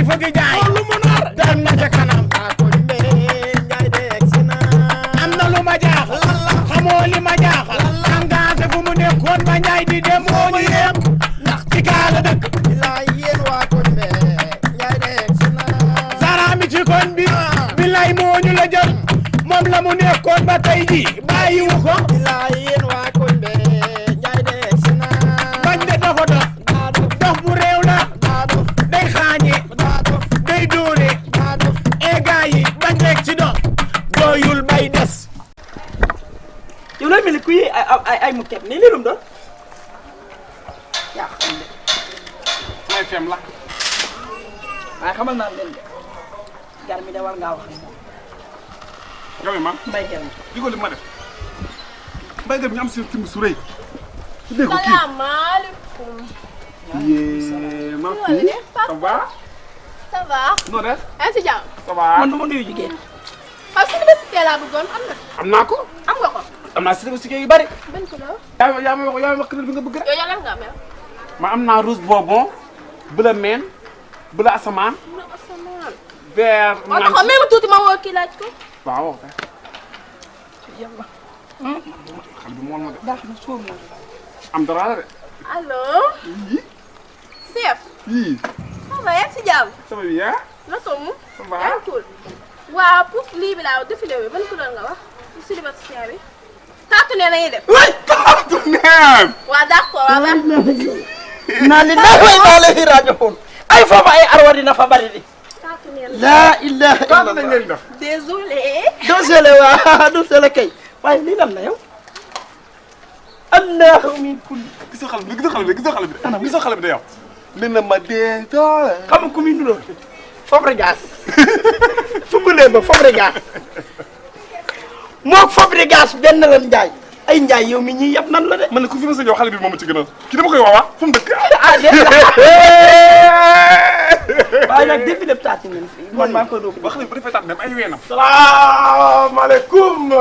fëgg jaay lu mu nar dem na ca kanam am na lu ma jaaxal xamoo li ma jaaxal engagé fu mu nekkoon ba Njaay di dem moo ñu yem ndax ci kaala dëkk Zara mi ci koñ bi billaay moo ñu la jël moom la mu nekkoon ba tey ji bàyyiwu ko bañ de dafa dof bu réew la day xaañe day dóore e gaa yi bañ rek ci dox doyul bay des yow lay mel ni kuy ay mu kepp nii lii lum doon yaa xam de may fem la waaye xamal naa leen de gar mi de war ngaa wax yow ma mbay ger mi digo li ma def mbay ger mi ñu am si tim su rëy ci dégg ko kii salaamaaleykum. yee ma fi ça va ça va. noo def yaa ngi si jàmm. ça va man du ma nuyu jigéen waaw si université laa bëggoon am na. am naa ko am nga ko. am naa si yu bari ban couleur. yaa ma wax couleur bi nga bëgg rek yow yaa lan nga amee. ma am naa rouge bonbon bleu meen bleu asamaan na asamaan. vert waaw taxaw même tuuti ma woo kii laaj ko. waaw ok yàlla xale bi mool ma de baax na sóor na am dara la de allo. chef. yii ça va yaa ngi si jàmm. sama bi yaa naka mu. ça va yaa ngi cool. waaw pour lii bi laa défilé bi ban couleur nga wax. pour célibataire bi. taatu ne la ñuy def. way taatu neem waaw d'accord waaw baax na. naa li naa way naa la rajoxoon ay foofu ay arwa dina fa bari di taatu ne la. laa ilaha taatu nañ illallah leen def désolé. dosele waa dosele kay waaye lii lan la yow allahu min kulli gisoo xale bi gisoo xale bi de yow nee na ma dee doole xam nga ku muy nuroo Fabregas fumbalee ba Fabregas moog Fabregas benn lan Njaay ay Njaay yow mi ñii yab nan la de man ne ku fi ma sa ñëw xale bi moom ci gënal kii dama koy waawaa fu mu dëkk ah déedéet waaye nag depuis lépp taati nañ fi man maa ngi koy doog ba xale bi bu defee taat dem ay weenam salaamaaleykum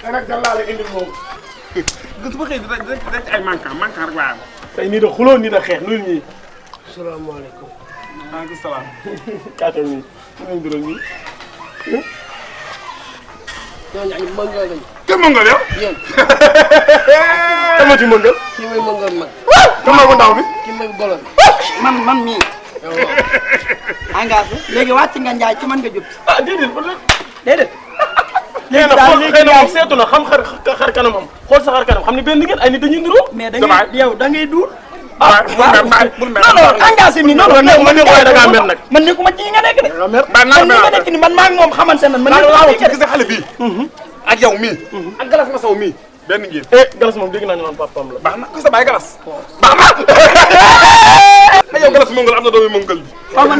te nag gan laa la indil moom su ma xëy di ci ay manquant rek waaye am tey nii da xuloo nii da xeex nuyul ñii salaamaaleykum. maaleykum salaam kaata nii mu ngi dural ñii ñooñu ay mëngal lañu. kenn mën nga yow yéen tamati mëngal kii mooy mëngal mag. dama ko ndaw bi kii mooy golo bi. man mii engagé léegi wàcc nga Njaay ci man nga jub ah déedéet ba léegi déedéet léegi daal léegi xëy na moom seetu na xam xar kanamam xool sa xar kanam xam ne benn ngeen ay nit dañuy niroo mais da ngay yow da ngay duur bul mer non non engagé mi non non man ne waaye da ngaa mer nag man nekkuma ci nga nekk de bàyyi naa man ni nga nekk ni man maa ngi moom xamante nan man laa nekkuma wax ci gis nga xale bii ak yow mii ak galas ma saw mii benn ngeen galas moom dégg naa ñu naan papaam la baax na ku sa bàyyi galas baax na yow galas mongol am na doomi mongol bi waaw man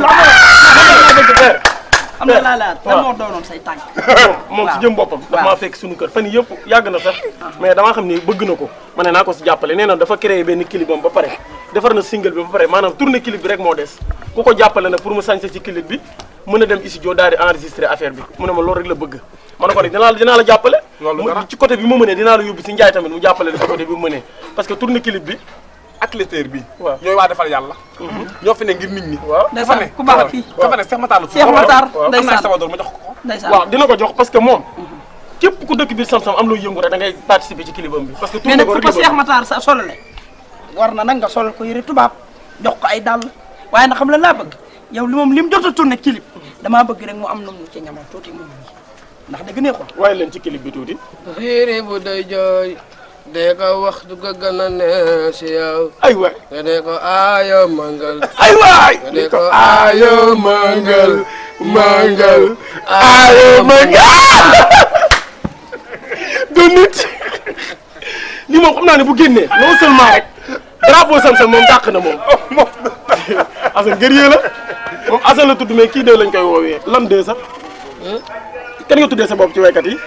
am na laa laat lan moo doonoon say tànk moom si jëm boppam dafa maa fekk suñu kër fan yii yëpp yàgg na sax mais damaa xam ni bëgg na ko ma ne naa ko si jàppale nee na dafa créé benn clip am ba pare defar na single bi ba pare maanaam tourné clip bi rek moo des ku ko jàppale nag pour mu sañse ci clip bi mën a dem studio daal di enregistré affaire bi mu ne ma loolu rek la bëgg ma ne ko nag dinaa la jàppale ci côté bi mu mënee dinaa la yóbbu si Njaay tamit mu jàppale la ci côté bi mu mënee parce que tourné clip bi ak letteur bi waaw ñooy waa defal yàlla ñoo fi ne ngir nit ñi waaw ndeysaan ku baax kii dafa ne Cheikh Matar la Cheikh Matar am naa sama doom ma jox ko ndeysaan waaw dina ko jox parce que moom képp ku dëkk biir Sam-Sam am loo yëngu rek da ngay participer ci clipam bi parce que mais nag fu ko Cheikh Matar sa solole war na nag nga solal ko yëre tubaab jox ko ay dàll waaye nag xam la laa bëgg yow li moom li mu jot a tourné clip damaa bëgg rek mu am na mu ci ñamal tuuti moom ndax dëgg neexul waaye leen ci clip bi tuuti xiiri bu day jooy dee ko wax du ko gën a neex si yow. ay waay nga dee ko aayo mangal. ay waay nga dee ko aayo mangal aayo mangal du nit lii moom xam naa ne bu génnee non seulement rek drapeau Sam-Sam moom dàq na moom Assane guerrier la moom Assane la tudd mais kii de lañ koy woowee lan de sax kan nga tuddee sa bopp ci waykat yi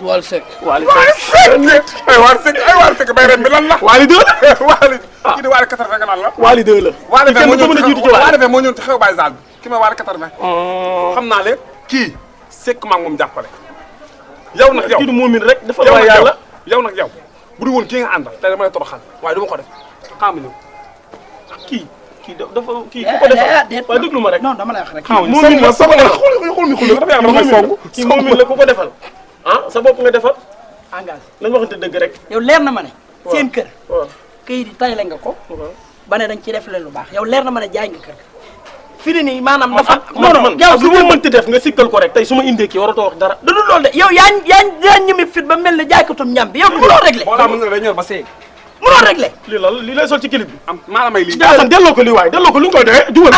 Wally Seck. Wally Seck ay Wally Seck bay ren bi lan la Wally 2 Wally kii di Wally 80 nga naan la Wally 2 la Wally kenn ko mën a jiitu ci Wally moo ñëw ci xew Baye Zal bi ki ma Wally 80 xam naa leen kii Seck maa ngi moom jàppale yow nag yow kii du moomin rek dafa waay yàlla yow nag yow bu dul woon kii nga àndal tey dama lay toroxal waaye du ma ko def xam nga kii kii dafa kii ku ko defal waaye déglu ma rek. non dama lay wax rek. moomin la sama la xool mi xul dafa yàgg damay song. kii moomin la ku ko defal ah sa bopp nga defal engagé nañ waxante dëgg rek. yow leer na ma ne. seen kër. waaw këyit yi tayle nga ko. ba ne dañ ci def leen lu baax yow leer na ma ne jaay nga kër. fi ni nii maanaam dafa. man yow lu ma mënti def nga sikkal ko rek tey su ma indee kii waratoo wax dara. da dul loolu de yow yaa ñëmi fit ba mel ne jaaykatum ñam bi yow du mënoo réglé. boo laa mën na day ñor ba seey. mënoo réglé. lii lay sol ci clip bi. am maa la may lii. Assane delloo ko lii waaye delloo ko lu ñu koy doyee. juwal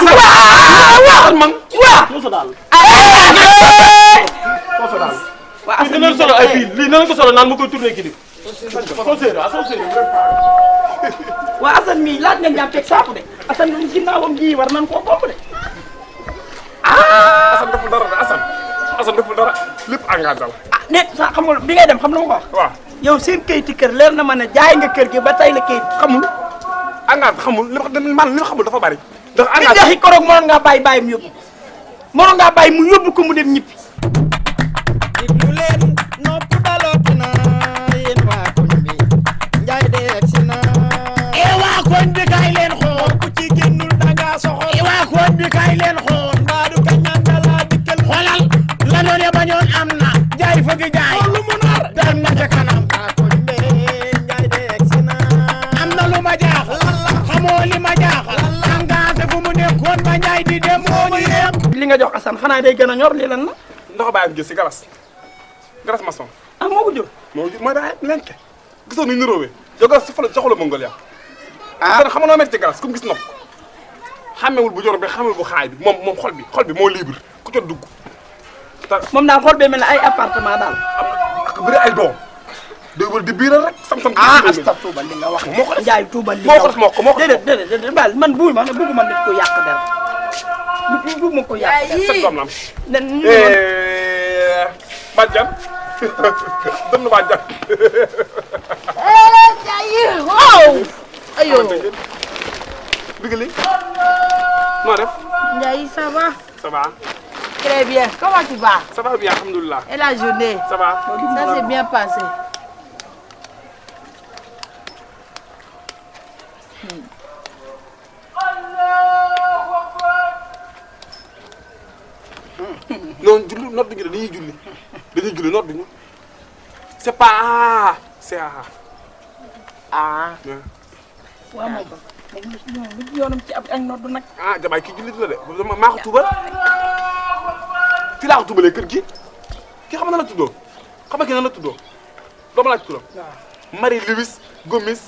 waaw man waaw. ñoo sa daal. ñoo sa daal. waaw lii dinañ solo ay fii lii dinañ ko solo naan ma koy tourné clip. soo séeréer waaw Assane mii laaj nga ñàmpeeg saaku de Assane lu ginnaawam ji war nañ koo bopp de. Assane deful dara de Assane deful dara lépp engagé la. ah ne sa xam nga bi ngay dem xam na ma ko wax. waaw yow seen kayiti kër leer na ma ne jaay nga kër gi ba tey la kayit xamul. engagé xamul li ma xamul dafa bari. ndax bi engagé jaxi koroog mënoon ngaa bàyyi mu yóbbu ko mënoon ngaa bàyyi mu yóbbu ko mu dem ñibbi. diglu leen nopp dalooti na yéen waa koñ bi njaay de egsi na waa koñ bi kaay leen xool ku ci génnul danga soxor waa koñ bi kaay leen xool mbaadu ka ñaan dala dikkal xoolal la noon ya bañoon am na jaay fëgg jaay lu mu nar dem na ca kanam waa koñ bi njaay de egsi na am na lu ma jaaxal xamoo li ma jaaxal engagé fu mu nekkoon ba njaay di dem moo ñu yem li nga jox Assane xanaa day gën a ñor lii lan la. ndox bàyyi jël si garas maçon ah moo ko jur. mooy daa lenke gisoo ni niroowee yow garas soxla mongol ya kon xam nga noo metti ci garas comme gis nopp xàmmewul bu jor bi xàmmewul bu xaay bi moom xol bi moo libre ku jot dugg moom daal xool bee mel ne ay appartement daal. ak bëri ay doom day wër di biiral rek sam-sam asta tuubal li nga wax moo ko def Njaay tuubal li moo nga ko wax def moo ko déedéet baal man buy ma bëgguma nit ko yàq dara bëgguma ko yàq dara set doom la am ne ñu bàjjan dem na bàjjan waaw. ayo Bigali noo def Ndiaye ça va. ça va Très bien. Comment tu vas? ça va bien alhamdulilah Et la journée? ça va Ça s'est bien passé. non julli noot duñu dañuy julli noot duñu c'est pas c'est Ah. waaw moom lu yoonam ci ab ak noddu nag. ah jabaay kii jullit la de maa ko tuubal fii laa ko tuubalee kër gi kii xam na la tuddoo xam nga kii nan la tuddoo doomu laaj turam Marie Louise Gomis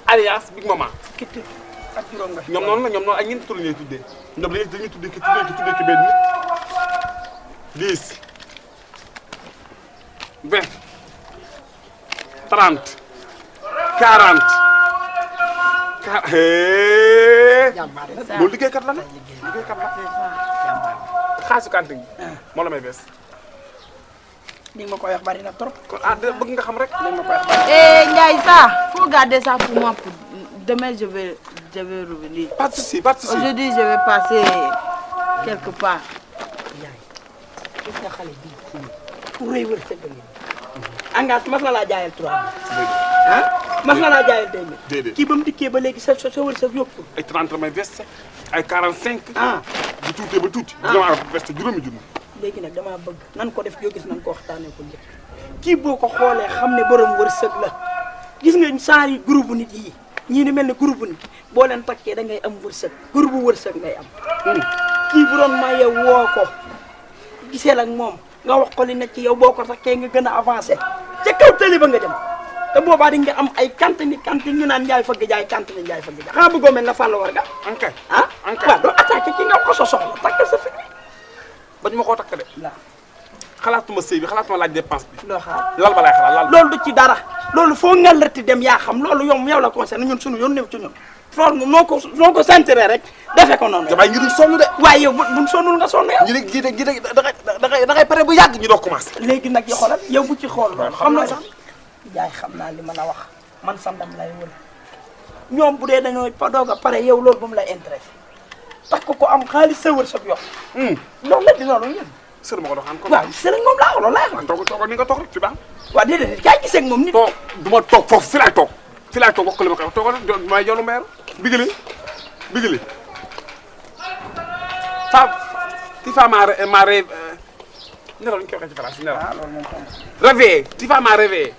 alias Big Mama kitti ak juróom nga. ñoom noonu ak ñeenti tur la ñuy tuddee ñoom dañuy tuddee ki benn nit 10 20 30 40 loolu liggéeykat la ne liggéeykat la xaalisu kantin gi moo la may bees li ma koy wax bari na trop. kon bëgg nga xam rek li ma koy wax bari Eh Ndiaye ça, faut garder ça pour moi. Demain je vais revenir. pas de souci pas de souci Aujourd'hui je vais passer quelque part. gis nga xale bii ku rëy wër sëgg nii. engagé mas na laa jaayal 3 ah mas na laa jaayal 2 000. déedéet kii ba mu dikkee ba léegi sa wër sa yokku. ay 30 la may veste ay 45 ah bu tuutee ba tuuti dina ma veste juróomi junni léegi nag damaa bëgg nan ko def yoo gis nan ko waxtaanee ko njëkk kii boo ko xoolee xam ne borom wërsëg la gis nga saa yi groupe nit yi ñii ni mel ne groupe nit boo leen takkee da ngay am wërsëg groupe wërsëg ngay am. kii bu doon maye woo ko gisee ak moom nga wax ko li nekk ci yow boo ko takkee nga gën a avancé ca kaw tëli ba nga dem te boobaa di nga am ay cantine ñu naan njaay fëgg jaay cantine njaay fëgg jaay xanaa bëggoo mel na Fallou war nga. ankay ah waaw doo attaqué ki nga ko sa soxla takkal sa fi. bañ ma koo takk de waaw xalaatuma sëy bi xalaatuma laaj dépense bi loo xaar. lal ba laay xalaat lal loolu du ci dara loolu foo ngalati dem yaa xam loolu yow la concerné ñun sunu yoon néew ci ñun loolu moom noo ko sentiree rek defe ko noonu. jabaay ngir ñu sonn de waaye yow buñ sonnul nga sonn yow. ñi ne gii de da ngay pare bu yàgg ñu doog commencé léegi nag yi xoolal yow bu ci xool loolu xam na sax jaay xam naa li ma la wax man sa ndam lay wër ñoom bu dee dañoo doog a pare yow loolu ba mu lay intéressé takk ko am xaalis sa wër sa yox loolu la di loolu yéen sër ma ko doxaan ko waaw sëriñ moom laa wax loolu laay wax toog ni nga toog rek fi baax waaw déedéet kaay gisee ak moom nit toog du ma toog foofu fi laay toog wax ko li ma koy wax toogal may jolu mbeer Bigali tu vas m'a rêvé nelaw ñu koy waxee ci France nelaw ah loolu moom xam réveillé tu vas m'a réveillé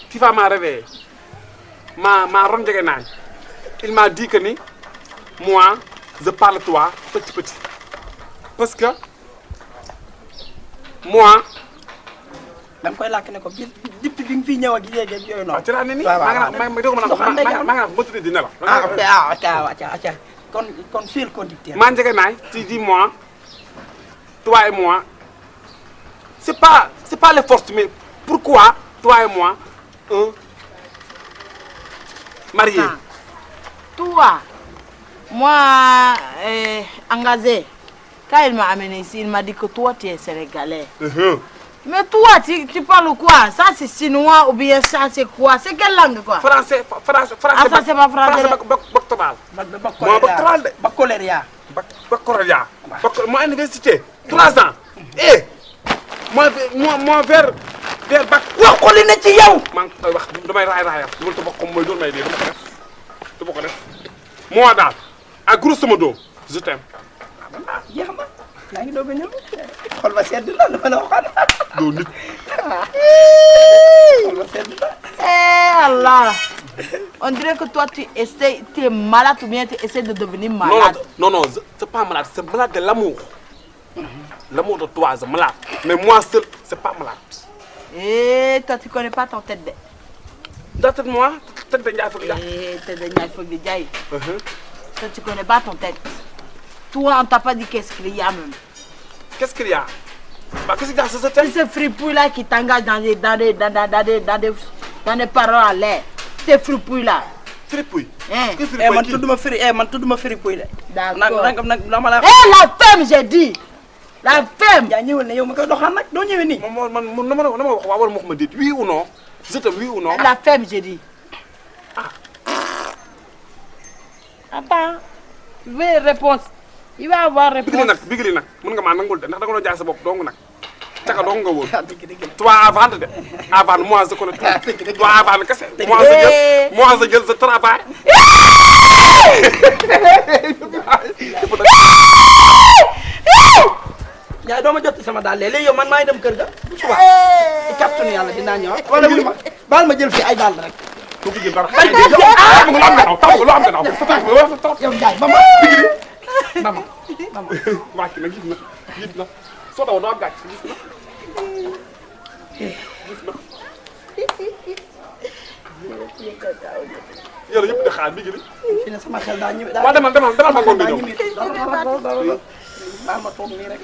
tu vas m'a réveillé ma ron jege naaj il m'a dit que ni moi je parle toi petit parce que moi da nga koy làkk ne ko bi depuis bi nga fiy ñëw ak yéeg ak yooyu noonu. ci laa ne nii waaw maa ngi dégg ma naan ko di nelaw ah ok acca kon fil conducteur. maa njege naaj tu dis moi toi et moi c'est pas les forces mais pourquoi toi et moi mariés. Toi, moi, engagé, quand il m'a amené ici, il m'a dit que toi, tu es sénégalais. Mais toi, tu parles quoi? Ça, c'est chinois ou bien ça, c'est quoi? C'est quelle langue, quoi? Français. Ah, ça, c'est pas français. Baccalauréat. Moi, baccalauréat. Baccalauréat. Moi, université. 3 ans. Eh, moi, vers bac. wax ko li ne ci yow. maa ngi koy wax damay raayal loolu te bokk mooy doon may dee dama ko def moi daal à grosso modo je t'aime. jeex na yaa ngi doog a ñëw xol ba sedd la dama la waxoon. doo nit. xol ba sedd la. Eh Allah! On dirait que toi, tu es malade ou bien tu essaies de devenir malade. Non, c'est pas malade, c'est malade de l'amour. L'amour de toi, c'est malade. Mais moi seul, c'est pas malade. Eh, toi, tu connais pas ton tête de... Tête de moi, tête de Ndiaye Fogja. Eh, tête de Ndiaye Fogja. Toi, tu connais pas ton tête. Toi, on t'a pas dit qu'est-ce qu'il y a même. Qu'est-ce qu'il y a? Bah, qu'est-ce qu'il y a? C'est C'est ce fripouille-là qui t'engage dans des paroles à l'air. C'est fripouille-là. Fripouille? Hein? man tudduma firi puy de. D'accord. nag dama la. Eh, la femme, j'ai dit. La femme. yaa ñëwal ne yow ma koy doxaan nag doo ñëwee nii. Man wax waaw wala moo ko ma dit oui ou non? Je t'aime oui ou non? La femme, j'ai dit. Attends. Je vais répondre. Il va avoir réponse. Bigli nag mën nga maa nangul de ndax da nga doon jaay sa bopp dong nag. Caka dong nga woon. dëgg Toi à vendre de. À vendre moi je connais tout. Toi à vendre kese. Moi je jël je travaille. yaa doo ma jot sama daal léegi yow man maa ngi dem kër ga. bu subaa ci kàttanu yàlla dinaa ñëwaat. wala wuyu ma baal ma jël fii ay daal rek. Ko bëgg dara. Lu am gannaaw. yow Ndiaye ba ma. ba ma. Wàcc na gis na soo daw doo gàcc gis na. Yàlla yëpp de xaar Bigli. fii ne sama xel daa ñëwee. Waaw demal ba ngoon nga ñëw. baal ma toog nii rek.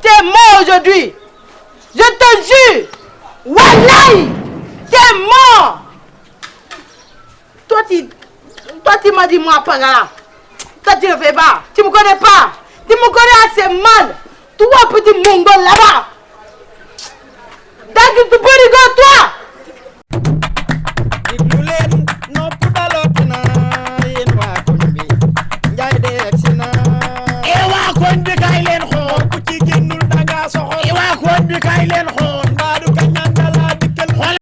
T'es mort aujourd'hui. Je te jure. Wallahi. T'es mort. Toi, tu m'as dit moi, Pagala. Toi, tu ne fais pas. Tu me connais pas. Tu me connais assez mal. Toi, petit mongol là-bas. Donc, tu peux rigoler, toi. diglu leen nopp dalooti na yéen waa koñ bi Njaay de egsi na waa koñ bi kaay leen xool ku ci génnul danga soxor waa koñ bi kaay leen